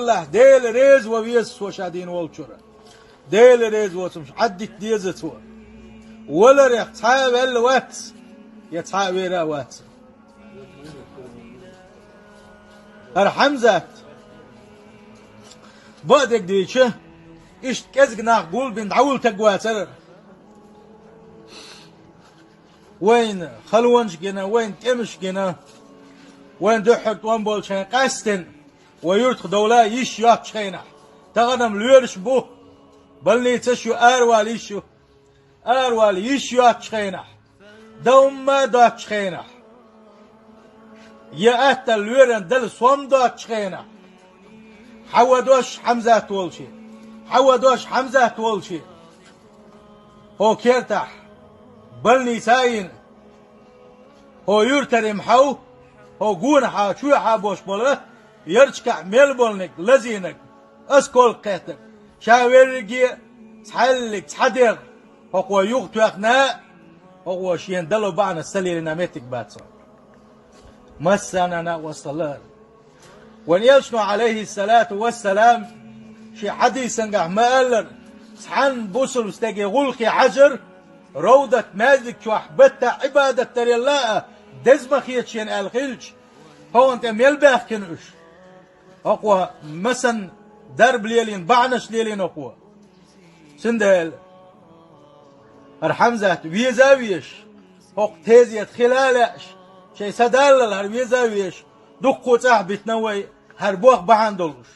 الله ديل ريز وبيس وشادين والشرة ديل ريز وسمش عدك ديزت ولا ريح تعب الوقت يتعب ويرا وقت حمزة بعدك ديشه إيش كذا نقول بين عول تجواتر وين خلونش جنا وين كمش جنا وين دحرت وين بولشين قاستن ويرتخ دولا يش يات شينا تغنم ليرش بو بلني تشو أروال يش يات شينا دوم ما دات شينا يا أهت الليرن دل صوم دات شينا حودوش حمزة تولشي حودوش حمزة تولشي هو كيرتح بلني ساين هو يرترم حو هو قون حا شو حابوش بوله يرجع ميل بولنك لزينك اسكول قيتك شاورجي تحلك تحدر هو يغتو اخنا هو شين دلو بعنا السليل نامتك باتسون مسانا وصلار ونيلشنو عليه الصلاة والسلام شي حديث انقح مالر سحن بوصل استاقي غلقي حجر روضة مازك شو أحبتها عبادة تري الله دزمخيت شين الخلج هو انت ميلباخ كنوش أقوى مسن درب ليلين بعنش ليلين أقوى سندل الحمزة ويزاويش هق تيزيت خلالش شي سدال هر ويزاويش دقو تحبت نوي هربوخ بحندلوش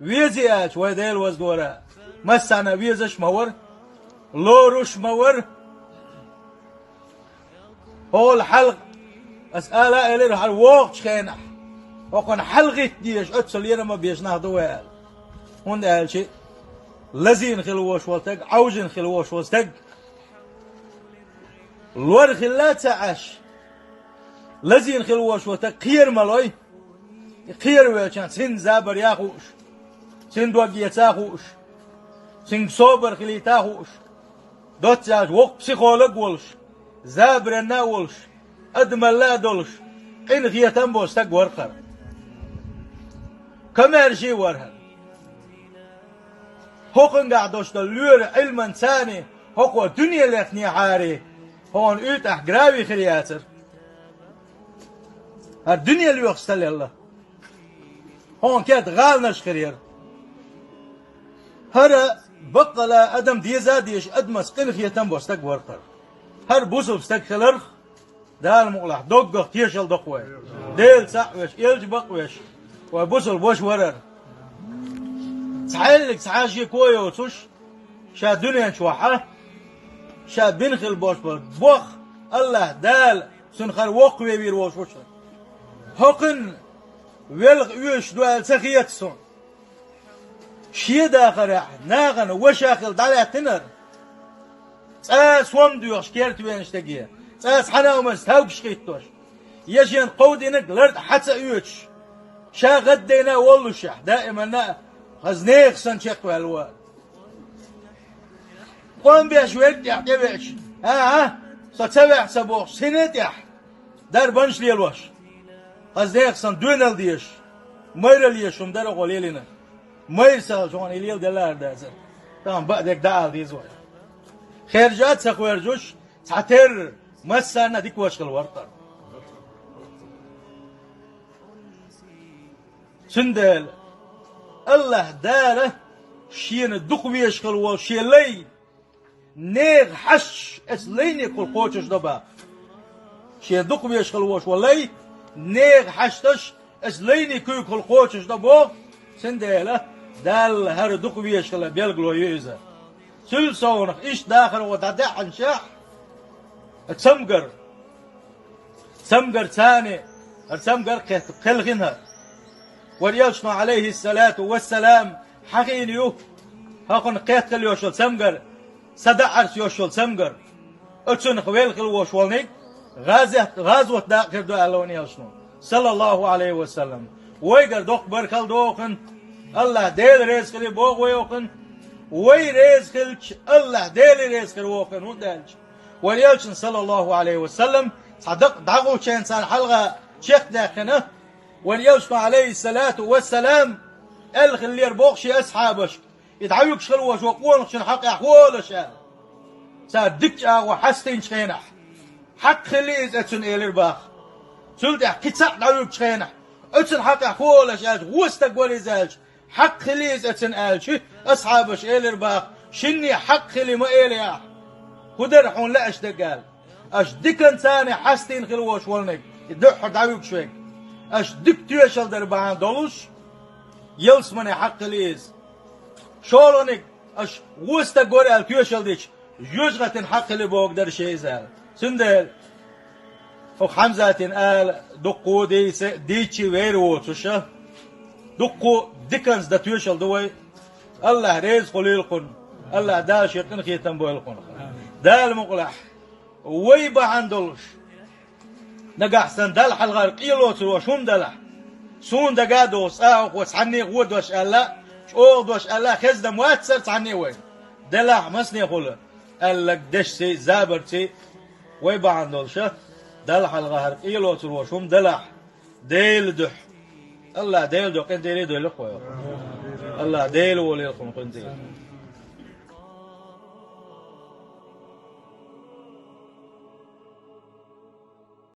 ويزياش ويديل وزدورا مسانا ويزش مور لوروش مور هو الحلق أسأله إليه هل وقت خينح وكان حلقة ديش أتصل ينا ما بيشناه دوال هون قال شيء لزين خلوش والتق عوجن خلوش والتق الور خلات عش لزين خلوش والتق خير ملوي خير ويشان سن زابر ياخوش سن دوغي تاخوش سن صوبر خلي تاخوش دوت جاج وقت بسيخولوج ولش زابر الناولش أدمل لا دولش إن خيتم بوستق ورقر كمان شي ورها هوكن قاعدوش دلور علما ثاني هوكو الدنيا لثني عاري هون أتح قراوي خرياتر الدنيا اللي يخستل الله هون كانت غالنش خرير هرا بقلا أدم ديزاديش أدمس قن خيتم بوستق ورقر هر بوسل بستك خلرخ دال مقلح دوغ تيشل دقوي ديل سعوش إلج بقوش وبوسل بوش ورر سحيلك سحاشي كوي وتوش شا دنيا شوحة شا بنخل بوش بوخ الله دال سنخر وقوي بير وش وش هقن ويلغ ويش دوال سخيت سون شي داخل ناغن وشاخل دالع تنر سوام ديوش كيرت وينش تجيه حنا ومس تاوكش كيتوش يجين قودينك لرد حتى يوتش شا غدينا والله شح دائما نا خزنيخ سنشق والوال قوم بيش ويك يحكيش ها ستسبع سبوخ سنت يح دار بنش ليلوش خزنيخ سن دونال ديش مير ليشوم دار قليلنا مير سالجون إليل دلار دازر تمام بعدك دال ديزوي خيرجات سخويرجوش تعتر مسانا ديك واشغل ورطر سندل الله داره شين الدق بيشغل وشيلي نيغ حش اسليني كل قوتش دبا شين الدق بيشغل وش ولي نيغ حشتش اسليني كل قوتش دبا سندل دال هر دق بيشغل بيلقلو يوزا سل صونخ إيش داخل وتدع عن شح تسمقر سمقر ثاني السمقر قلغنها وليشنا عليه الصلاة والسلام حقينيو هاقن قيت يوشل سمقر صدعرس يوشل سمقر اتسن خويل وشولنيك غازوة داخل دو ألون يشنو صلى الله عليه وسلم ويقر دوق بركال دوقن الله ديل رزق لي بوغ ويوقن وي رزقلش الله ديل رزق الوقن ودالش وليلشن صلى الله عليه وسلم صدق دعو شان سان حلقة شيخ داخنه وليلشن عليه الصلاة والسلام الخلير بوخشي أصحابش يتعيق شلوش وقوانك شن حق أحوالش سادك وحستين شينح حق خليز أتسن إلير باخ سلت كتساق تعيق شينح أتسن حق أحوالش غوستك وليزالش حق خليز أتسن آلش أصحابش إلير باخ شني حق خلي ما إليا خدر حون لا أشدقال أشدكن ثاني حستين خلوش ولنك يدح تعيق شويك أشدك تيشل دربان دولش يلس من حق ليز شولونك أش وسط قوري الكيوشل ديش يجغة حق اللي بوقدر شيء زال سندل فوق حمزة آل دقو ديتشي ويرو تشا دقو ديكنز دا تيوشل دوي الله ريز خليلكن الله داش يقن خيتن بويلكن دال مقلح ويبا عندلش نقح سندل حلغار قيلو تروشون دلح سون دقادوس وسعني غود وش ألا شوغ وش ألا خزدم واتسر سعني وين دلح مسني خلا قال دشتي زابرتي ويبا عندلشه دلح الغهر قيلو تروشهم دلح ديل دح الله ديل دح كنت ديل دح الله ديل ولي الخم كنت